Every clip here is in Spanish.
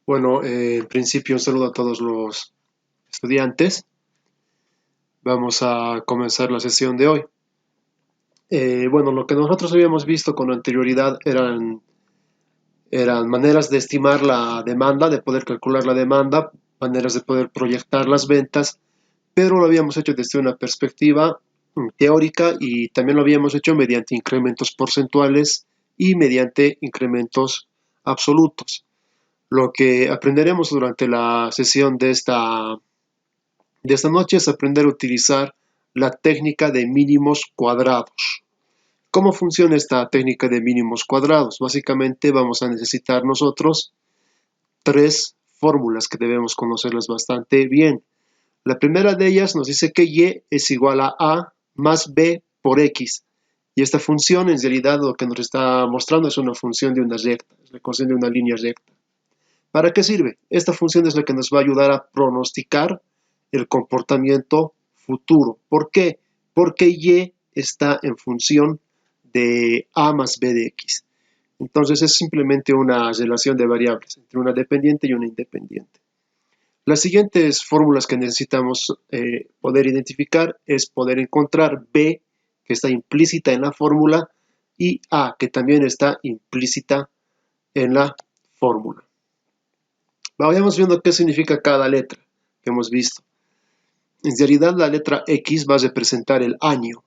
Bueno, en principio un saludo a todos los estudiantes. Vamos a comenzar la sesión de hoy. Bueno, lo que nosotros habíamos visto con anterioridad eran maneras de estimar la demanda, de poder calcular la demanda, maneras de poder proyectar las ventas, pero lo habíamos hecho desde una perspectiva teórica y también lo habíamos hecho mediante incrementos porcentuales y mediante incrementos absolutos. Lo que aprenderemos durante la sesión de esta noche es aprender a utilizar la técnica de mínimos cuadrados. ¿Cómo funciona esta técnica de mínimos cuadrados? Básicamente vamos a necesitar nosotros tres fórmulas que debemos conocerlas bastante bien. La primera de ellas nos dice que y es igual a más b por x. Y esta función en realidad lo que nos está mostrando es una función de una recta, es la ecuación de una línea recta. ¿Para qué sirve? Esta función es la que nos va a ayudar a pronosticar el comportamiento futuro. ¿Por qué? Porque y está en función de a más b de x. Entonces es simplemente una relación de variables entre una dependiente y una independiente. Las siguientes fórmulas que necesitamos poder identificar es poder encontrar b, que está implícita en la fórmula, y a, que también está implícita en la fórmula. Vayamos viendo qué significa cada letra que hemos visto. En realidad la letra X va a representar el año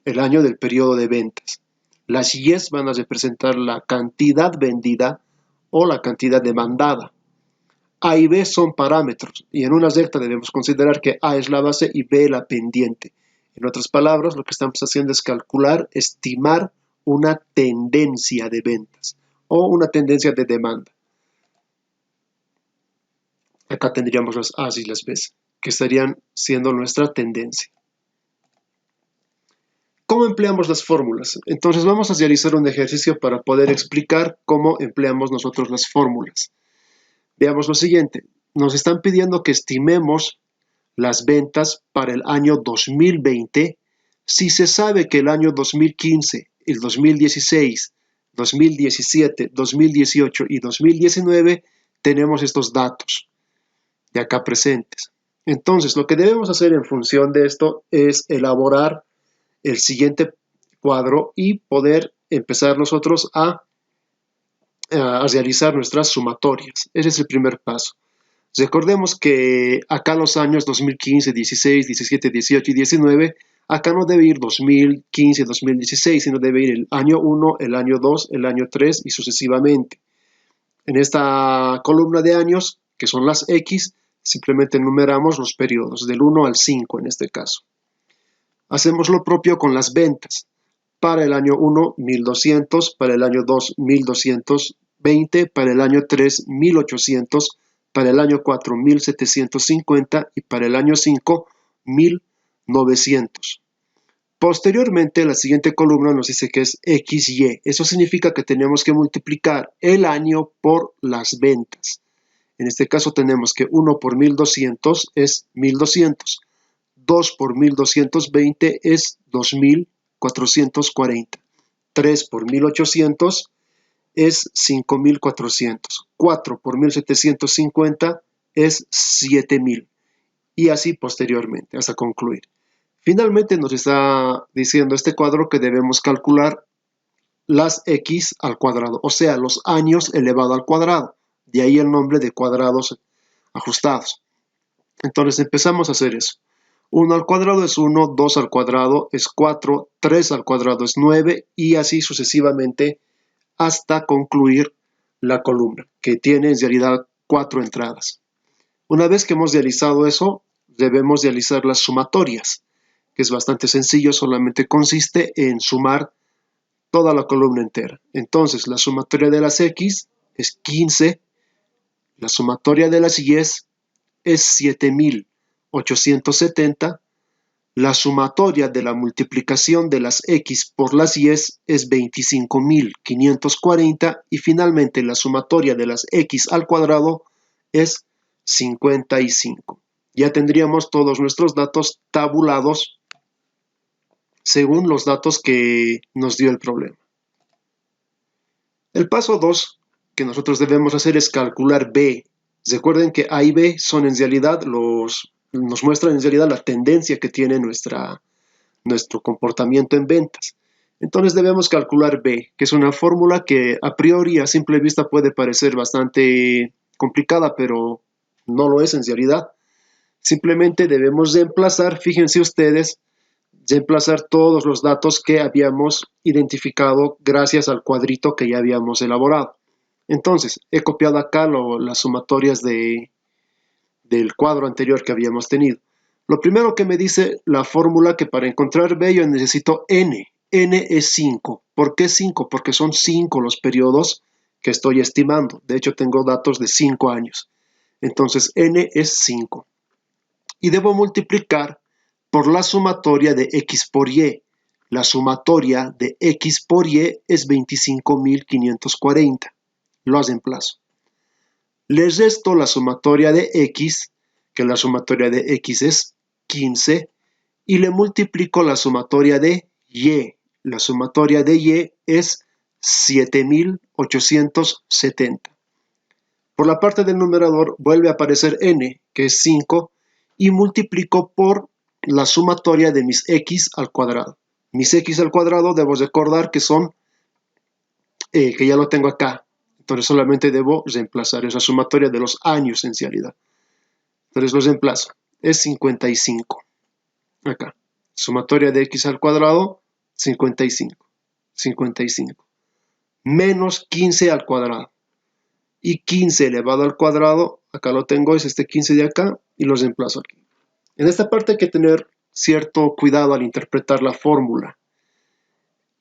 del periodo de ventas. Las Y van a representar la cantidad vendida o la cantidad demandada. A y B son parámetros y en una recta debemos considerar que A es la base y B la pendiente. En otras palabras, lo que estamos haciendo es calcular, estimar una tendencia de ventas o una tendencia de demanda. Acá tendríamos las A's y las B's, que estarían siendo nuestra tendencia. ¿Cómo empleamos las fórmulas? Entonces vamos a realizar un ejercicio para poder explicar cómo empleamos nosotros las fórmulas. Veamos lo siguiente. Nos están pidiendo que estimemos las ventas para el año 2020 si se sabe que el año 2015, el 2016, 2017, 2018 y 2019 tenemos estos datos de acá presentes. Entonces, lo que debemos hacer en función de esto es elaborar el siguiente cuadro y poder empezar nosotros a realizar nuestras sumatorias. Ese es el primer paso. Recordemos que acá los años 2015, 16, 17, 18 y 19, acá no debe ir 2015, 2016, sino debe ir el año 1, el año 2, el año 3 y sucesivamente. En esta columna de años, que son las X, simplemente enumeramos los periodos, del 1 al 5 en este caso. Hacemos lo propio con las ventas. Para el año 1, 1200, para el año 2, 1220, para el año 3, 1800, para el año 4, 1750 y para el año 5, 1900. Posteriormente, la siguiente columna nos dice que es XY. Eso significa que tenemos que multiplicar el año por las ventas. En este caso tenemos que 1 por 1200 es 1200. 2 por 1220 es 2440. 3 por 1800 es 5400. 4 por 1750 es 7000. Y así posteriormente, hasta concluir. Finalmente nos está diciendo este cuadro que debemos calcular las X al cuadrado, o sea, los años elevado al cuadrado. De ahí el nombre de cuadrados ajustados. Entonces empezamos a hacer eso. 1 al cuadrado es 1, 2 al cuadrado es 4, 3 al cuadrado es 9 y así sucesivamente hasta concluir la columna, que tiene en realidad 4 entradas. Una vez que hemos realizado eso, debemos realizar las sumatorias, que es bastante sencillo, solamente consiste en sumar toda la columna entera. Entonces, la sumatoria de las X es 15, la sumatoria de las Y es 7870, la sumatoria de la multiplicación de las X por las Y es 25.540 y finalmente la sumatoria de las X al cuadrado es 55. Ya tendríamos todos nuestros datos tabulados según los datos que nos dio el problema. El paso 2 que nosotros debemos hacer es calcular B. Recuerden que A y B son en realidad nos muestran en realidad la tendencia que tiene nuestro comportamiento en ventas. Entonces debemos calcular B, que es una fórmula que a priori a simple vista puede parecer bastante complicada, pero no lo es en realidad. Simplemente debemos reemplazar, fíjense ustedes, reemplazar todos los datos que habíamos identificado gracias al cuadrito que ya habíamos elaborado. Entonces, he copiado acá las sumatorias del cuadro anterior que habíamos tenido. Lo primero que me dice la fórmula que para encontrar B yo necesito N. N es 5. ¿Por qué 5? Porque son 5 los periodos que estoy estimando. De hecho, tengo datos de 5 años. Entonces, N es 5. Y debo multiplicar por la sumatoria de X por Y. La sumatoria de X por Y es 25.540. Lo reemplazo. Le resto la sumatoria de X, que la sumatoria de X es 15, y le multiplico la sumatoria de Y. La sumatoria de Y es 7.870. Por la parte del numerador vuelve a aparecer N, que es 5, y multiplico por la sumatoria de mis X al cuadrado. Mis X al cuadrado debo recordar que son, que ya lo tengo acá. Entonces solamente debo reemplazar esa sumatoria de los años en realidad. Entonces los reemplazo. Es 55. Acá. Sumatoria de X al cuadrado, 55. 55. Menos 15 al cuadrado. Y 15 elevado al cuadrado, acá lo tengo, es este 15 de acá, y los reemplazo aquí. En esta parte hay que tener cierto cuidado al interpretar la fórmula.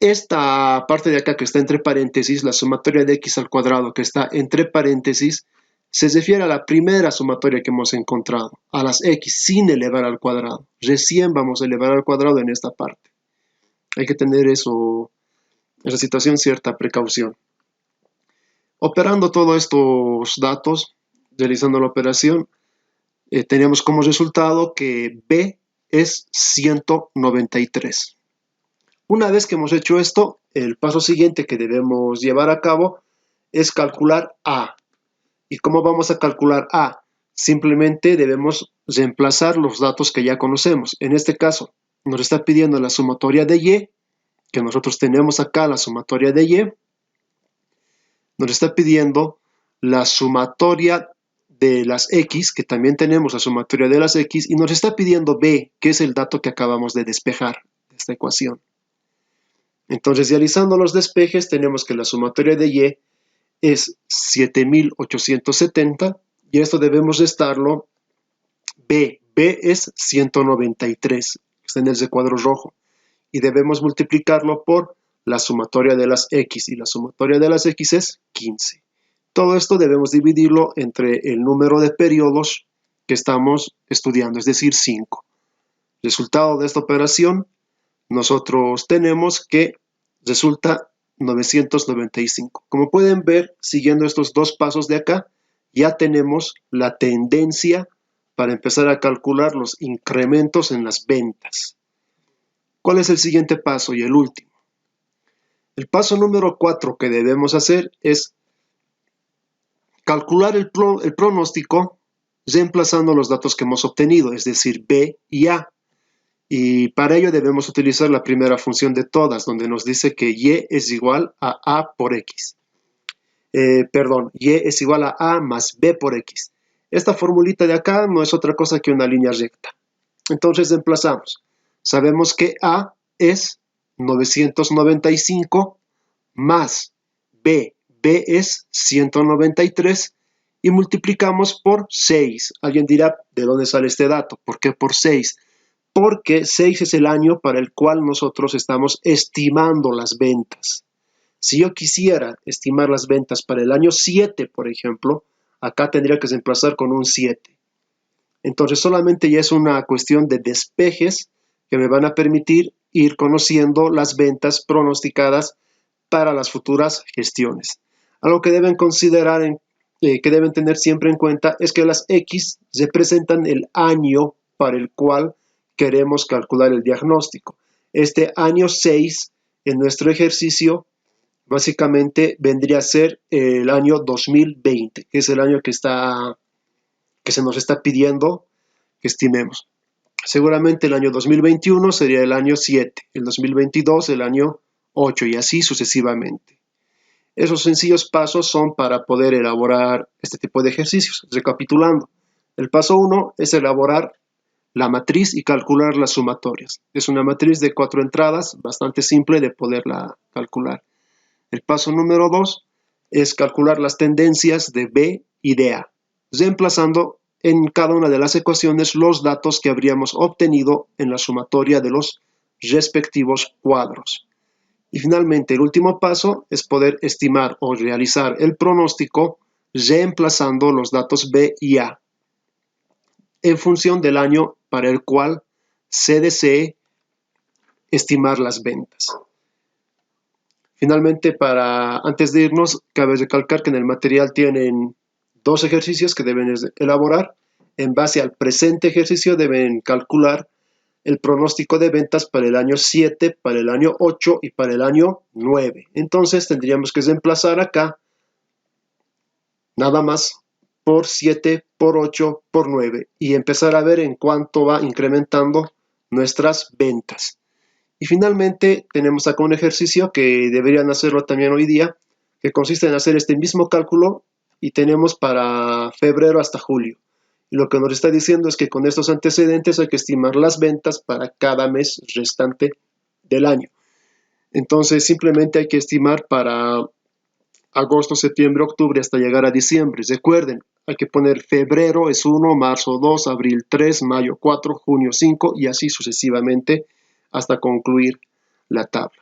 Esta parte de acá que está entre paréntesis, la sumatoria de X al cuadrado que está entre paréntesis, se refiere a la primera sumatoria que hemos encontrado, a las X sin elevar al cuadrado. Recién vamos a elevar al cuadrado en esta parte. Hay que tener esa situación, cierta precaución. Operando todos estos datos, realizando la operación, tenemos como resultado que B es 193. Una vez que hemos hecho esto, el paso siguiente que debemos llevar a cabo es calcular A. ¿Y cómo vamos a calcular A? Simplemente debemos reemplazar los datos que ya conocemos. En este caso, nos está pidiendo la sumatoria de Y, que nosotros tenemos acá la sumatoria de Y. Nos está pidiendo la sumatoria de las X, que también tenemos la sumatoria de las X, y nos está pidiendo B, que es el dato que acabamos de despejar de esta ecuación. Entonces, realizando los despejes, tenemos que la sumatoria de Y es 7.870 y esto debemos restarlo B. B es 193, está en el recuadro rojo, y debemos multiplicarlo por la sumatoria de las X, y la sumatoria de las X es 15. Todo esto debemos dividirlo entre el número de periodos que estamos estudiando, es decir, 5. Resultado de esta operación, nosotros tenemos que resulta 995. Como pueden ver, siguiendo estos dos pasos de acá, ya tenemos la tendencia para empezar a calcular los incrementos en las ventas. ¿Cuál es el siguiente paso y el último? El paso número 4 que debemos hacer es calcular el pronóstico reemplazando los datos que hemos obtenido, es decir, B y A. Y para ello debemos utilizar la primera función de todas, donde nos dice que Y es igual a A por X. Y es igual a A más B por X. Esta formulita de acá no es otra cosa que una línea recta. Entonces reemplazamos. Sabemos que A es 995 más B. B es 193 y multiplicamos por 6. Alguien dirá, ¿de dónde sale este dato? ¿Por qué por 6? Porque 6 es el año para el cual nosotros estamos estimando las ventas. Si yo quisiera estimar las ventas para el año 7, por ejemplo, acá tendría que reemplazar con un 7. Entonces solamente ya es una cuestión de despejes que me van a permitir ir conociendo las ventas pronosticadas para las futuras gestiones. Algo que deben considerar, que deben tener siempre en cuenta, es que las X representan el año para el cual queremos calcular el diagnóstico. Este año 6 en nuestro ejercicio básicamente vendría a ser el año 2020, que es el año que se nos está pidiendo que estimemos. Seguramente el año 2021 sería el año 7, el 2022 el año 8 y así sucesivamente. Esos sencillos pasos son para poder elaborar este tipo de ejercicios. Recapitulando, el paso 1 es elaborar la matriz y calcular las sumatorias. Es una matriz de 4 entradas, bastante simple de poderla calcular. El paso número 2 es calcular las tendencias de B y de A, reemplazando en cada una de las ecuaciones los datos que habríamos obtenido en la sumatoria de los respectivos cuadros. Y finalmente, el último paso es poder estimar o realizar el pronóstico reemplazando los datos B y A en función del año para el cual se desee estimar las ventas. Finalmente, antes de irnos, cabe recalcar que en el material tienen 2 ejercicios que deben elaborar. En base al presente ejercicio deben calcular el pronóstico de ventas para el año 7, para el año 8 y para el año 9. Entonces tendríamos que reemplazar acá nada más por 7, por 8, por 9 y empezar a ver en cuánto va incrementando nuestras ventas. Y finalmente tenemos acá un ejercicio que deberían hacerlo también hoy día, que consiste en hacer este mismo cálculo y tenemos para febrero hasta julio. Y lo que nos está diciendo es que con estos antecedentes hay que estimar las ventas para cada mes restante del año. Entonces simplemente hay que estimar para agosto, septiembre, octubre hasta llegar a diciembre. Recuerden, hay que poner febrero es 1, marzo 2, abril 3, mayo 4, junio 5 y así sucesivamente hasta concluir la tabla.